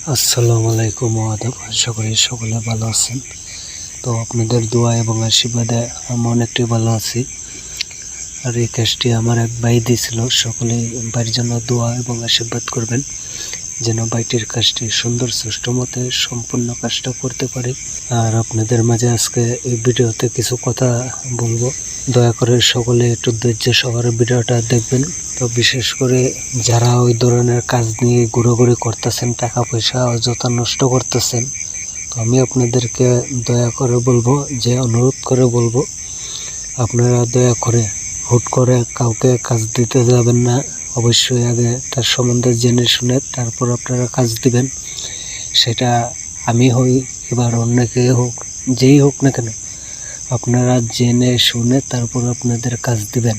আসসালামু আলাইকুম আদাব। আশা করি সকলে ভালো আছেন। তো আপনাদের দোয়া এবং আশীর্বাদে আমি অনেকটাই ভালো আছি। আর এই কাজটি আমার এক ভাই দিয়েছিল। সকলে ভাইয়ের জন্য দোয়া এবং আশীর্বাদ করবেন যেন ভাইটির কাজটি সুন্দর সুষ্ঠু মতে সম্পূর্ণ কাজটা করতে পারে। আর আপনাদের মাঝে আজকে এই ভিডিওতে কিছু কথা বলবো। দয়া করে সকলে একটু ধৈর্য সহকারে ভিডিওটা দেখবেন। তো বিশেষ করে যারা ওই ধরনের কাজ নিয়ে ঘোরাঘুরি করতেছেন, টাকা পয়সা অযথা নষ্ট করতেছেন, তো আমি আপনাদেরকে দয়া করে বলবো, যে অনুরোধ করে বলবো, আপনারা দয়া করে হুট করে কাউকে কাজ দিতে যাবেন না। অবশ্যই আগে তার সম্বন্ধে জেনে শুনে তারপর আপনারা কাজ দিবেন। সেটা আমি হই এবার অন্য কেউ হোক, যেই হোক না কেন, আপনারা জেনে শুনে তারপর আপনাদের কাজ দিবেন।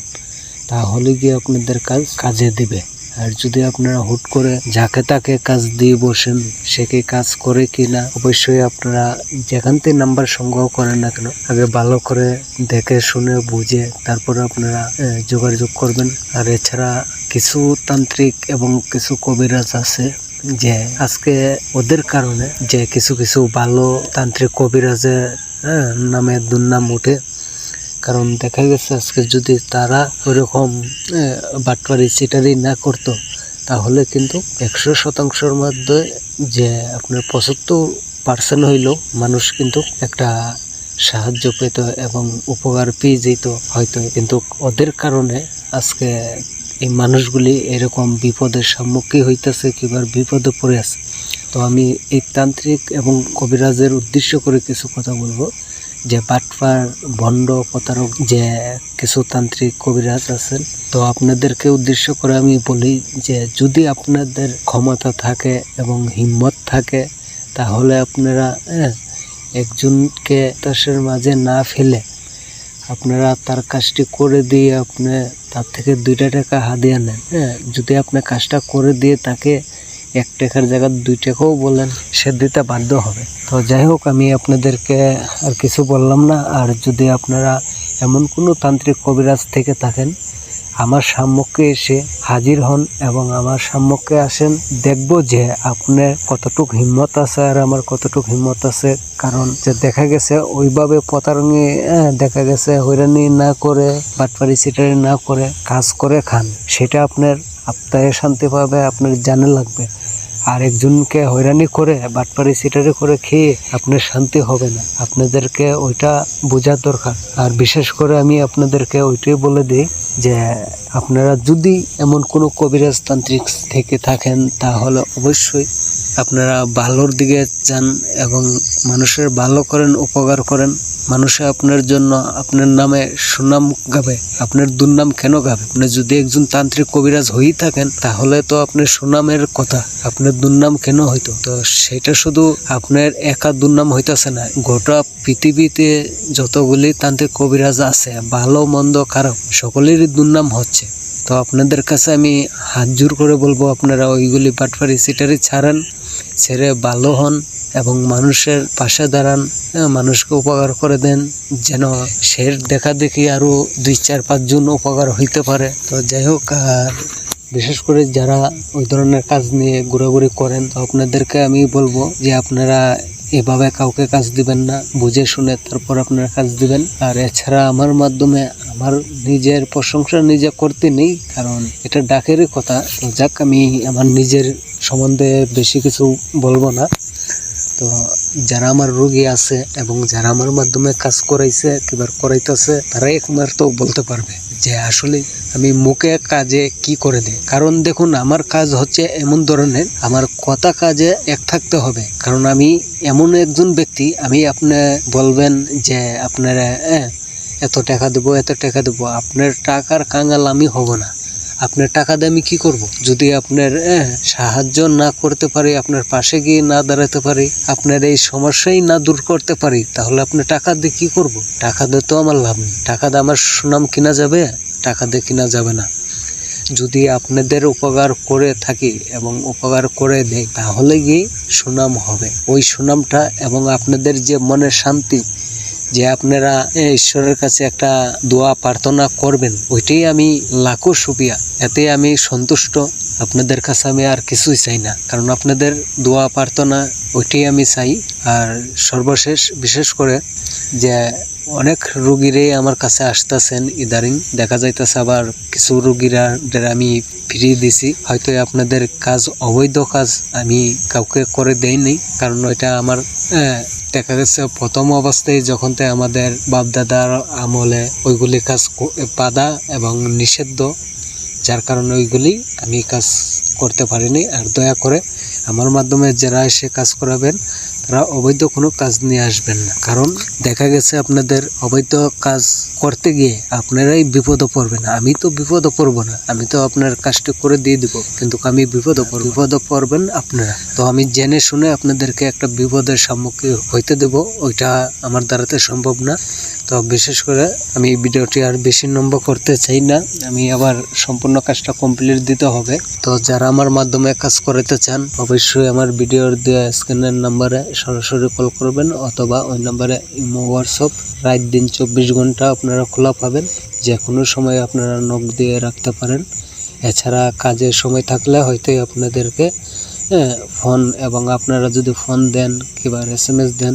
তাহলে গিয়ে আপনাদের কাজ কাজে দিবে। আর যদি আপনারা হুট করে যাকে তাকে কাজ দিয়ে বসেন, সে কি কাজ করে কি না, অবশ্যই আপনারা যেখান থেকে নাম্বার সংগ্রহ করেন না কেন, আগে ভালো করে দেখে শুনে বুঝে তারপরে আপনারা যোগাযোগ করবেন। আর এছাড়া কিছু তান্ত্রিক এবং কিছু কবিরাজ আছে যে আজকে ওদের কারণে যে কিছু কিছু ভালো তান্ত্রিক কবিরাজের নামে দুর্নাম উঠে। কারণ দেখা গেছে আজকে যদি তারা ওরকম বাটপারি চিটারি না করতো, তাহলে কিন্তু 100%-র মধ্যে যে আপনার 75% হইলেও মানুষ কিন্তু একটা সাহায্য পেত এবং উপকার পেয়ে যেত হয়তো। কিন্তু ওদের কারণে আজকে এই মানুষগুলি এরকম বিপদের সম্মুখীন হইতেছে, কিংবা বিপদে পড়ে আছে। তো আমি এই তান্ত্রিক এবং কবিরাজের উদ্দেশ্য করে কিছু কথা বলবো। যে বাটপার ভণ্ড প্রতারক যে কিছু তান্ত্রিক কবিরাজ আছেন, তো আপনাদেরকে উদ্দেশ্য করে আমি বলি যে যদি আপনাদের ক্ষমতা থাকে এবং হিম্মত থাকে, তাহলে আপনারা একজনকে তাসের মাঝে না ফেলে আপনারা তার কাজটি করে দিয়ে আপনি তার থেকে 2 টাকা হাদিয়া নেন। যদি আপনি কাজটা করে দিয়ে তাকে 1 টাকার জায়গায় 2 টাকাও বলেন, সে দিতে বাধ্য হবে। তো যাই হোক, আমি আপনাদেরকে আর কিছু বললাম না। আর যদি আপনারা এমন কোনো তান্ত্রিক কবিরাজ থেকে থাকেন, আমার সম্মুখে এসে হাজির হন এবং আমার সম্মুখে আসেন। দেখব যে আপনার কতটুক হিম্মত আছে আর আমার কতটুক হিম্মত আছে। কারণ যে দেখা গেছে ওইভাবে প্রতারণী দেখা গেছে হয়রানি না করে, বাটপারি সিটারি না করে কাজ করে খান, সেটা আপনার আত্মায় শান্তি পাবে, আপনার জানে লাগবে। আর একজনকে হয়রানি করে বাটপারি সিটারি করে খেয়ে আপনার শান্তি হবে না। আপনাদেরকে ওইটা বোঝার দরকার। আর বিশেষ করে আমি আপনাদেরকে ওইটাই বলে দিই যে আপনারা যদি এমন কোনো কবিরাজ তান্ত্রিক থেকে থাকেন, তাহলে অবশ্যই আপনারা ভালোর দিকে যান এবং মানুষের ভালো করেন, উপকার করেন। মানুষে আপনার জন্য আপনার নামে সুনাম গাবে, আপনার দুর্নাম কেন গাবে? আপনি যদি একজন তান্ত্রিক কবিরাজ হয়েই থাকেন, তাহলে তো আপনার সুনামের কথা, আপনার দুর্নাম কেন হইতো? তো সেটা শুধু আপনার একা দুর্নাম হইতেছে না, গোটা পৃথিবীতে যতগুলি তান্ত্রিক কবিরাজ আছে, ভালো মন্দ খারাপ, সকলেরই দুর্নাম হচ্ছে। তো আপনাদের কাছে আমি হাত জোর করে বলবো, আপনারা ওইগুলি বাটপারি সিটারি ছাড়েন, ছেড়ে ভালো হন এবং মানুষের পাশে দাঁড়ান, মানুষকে উপকার করে দেন, যেন সে দেখা দেখি আরো 2-4-5 জন উপকার হইতে পারে। তো যাই হোক, আর বিশেষ করে যারা ওই ধরনের কাজ নিয়ে ঘোরাঘুরি করেন, তো আপনাদেরকে আমি বলবো যে আপনারা এভাবে কাউকে কাজ দিবেন না, বুঝে শুনে তারপর আপনারা কাজ দিবেন। আর এছাড়া আমার মাধ্যমে আমার নিজের প্রশংসা নিজে করতে নেই, কারণ এটা ডাকেরই কথা। তো যাক, আমি আমার নিজের সম্বন্ধে বেশি কিছু বলবো না। তো যারা আমার রোগী আছে এবং যারা আমার মাধ্যমে কাজ করাইছে কিংবা করাইতেছে, তারাই একমাত্র বলতে পারবে যে আসলে আমি মুখে কাজে কি করে দেয়। কারণ দেখুন, আমার কাজ হচ্ছে এমন ধরনের, আমার কথা কাজে এক থাকতে হবে। কারণ আমি এমন একজন ব্যক্তি, আমি আপনি বলবেন যে আপনারা এত টাকা দেবো, এত টাকা দেবো, আপনার টাকার কাঙ্গাল আমি হব না। আপনার টাকা দিয়ে আমি কি করব? যদি আপনার সাহায্য না করতে পারি, আপনার পাশে গিয়ে না দাঁড়াতে পারি, আপনার এই সমস্যাই না দূর করতে পারি, তাহলে আপনি টাকা দিয়ে কি করব? টাকা দিয়ে তো আমার লাভ নেই। টাকা দিয়ে আমার সুনাম কিনা যাবে? টাকা দিয়ে কিনা যাবে না। যদি আপনাদের উপকার করে থাকি এবং উপকার করে দেয়, তাহলে গিয়ে সুনাম হবে। ওই সুনামটা এবং আপনাদের যে মনের শান্তি, যে আপনারা ঈশ্বরের কাছে একটা দোয়া প্রার্থনা করবেন, ওইটাই আমি লাখো শুকরিয়া, এতে আমি সন্তুষ্ট। আপনাদের কাছে আমি আর কিছুই চাই না, কারণ আপনাদের দোয়া প্রার্থনা ওইটাই আমি চাই। আর সর্বশেষ বিশেষ করে যে অনেক রোগীরাই আমার কাছে আসতেছেন ইদারিং, দেখা যাইতেছে আবার কিছু রোগীরা আমি ফিরিয়ে দিছি। হয়তো আপনাদের কাজ অবৈধ কাজ আমি কাউকে করে দেইনি, কারণ ওইটা আমার দেখা গেছে প্রথম অবস্থায় যখন আমাদের বাপদাদার আমলে ওইগুলি কাজ বাধা এবং নিষিদ্ধ, যার কারণে ওইগুলি আমি কাজ করতে পারিনি। আর দয়া করে আমার মাধ্যমে যারা এসে কাজ করাবেন তারা অবৈধ কোনো কাজ নিয়ে আসবেন না, কারণ দেখা গেছে আপনাদের অবৈধ কাজ করতে গিয়ে আপনারাই বিপদে পড়বেন। আমি তো বিপদে পড়বো না, আমি তো আপনার কাজটা করে দিয়ে দিব, কিন্তু আমি বিপদে পড়বেন আপনারা। তো আমি জেনে শুনে আপনাদেরকে একটা বিপদের সম্মুখীন হইতে দেব, ওইটা আমার দ্বারাতে সম্ভব না। তো বিশেষ করে আমি এই ভিডিওটি আর বেশি লম্বা করতে চাই না, আমি আবার সম্পূর্ণ কাজটা কমপ্লিট দিতে হবে। তো যারা আমার মাধ্যমে কাজ করাতে চান অবশ্যই আমার ভিডিওর দেওয়া স্ক্রিনের নাম্বারে সরাসরি কল করবেন, অথবা ওই নাম্বারে ইমো হোয়াটসঅ্যাপ রাত দিন 24 ঘন্টা আপনারা খোলা পাবেন, যে কোনো সময় আপনারা নক দিয়ে রাখতে পারেন। এছাড়া কাজের সময় থাকলে হয়তো আপনাদেরকে ফোন, এবং আপনারা যদি ফোন দেন কিংবা SMS দেন,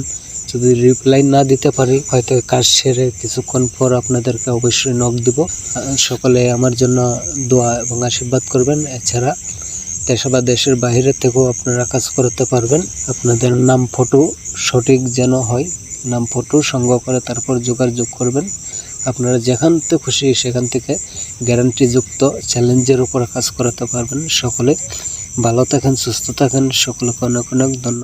যদি রিপ্লাই না দিতে পারি হয়তো কাজ সেরে কিছুক্ষণ পর আপনাদেরকে অবশ্যই নক দিব। সকলে আমার জন্য দোয়া এবং আশীর্বাদ করবেন। এছাড়া দেশ বা দেশের বাইরে থেকেও আপনারা কাজ করতে পারবেন। আপনাদের নাম ফটো সঠিক যেন হয়, নাম ফটো সংগ্রহ করে তারপর যোগাযোগ করবেন। আপনারা যেখান থেকে খুশি সেখান থেকে গ্যারান্টিযুক্ত চ্যালেঞ্জের উপর কাজ করাতে পারবেন। সকলে ভালো থাকেন, সুস্থ থাকেন, সকলকে অনেক অনেক ধন্যবাদ।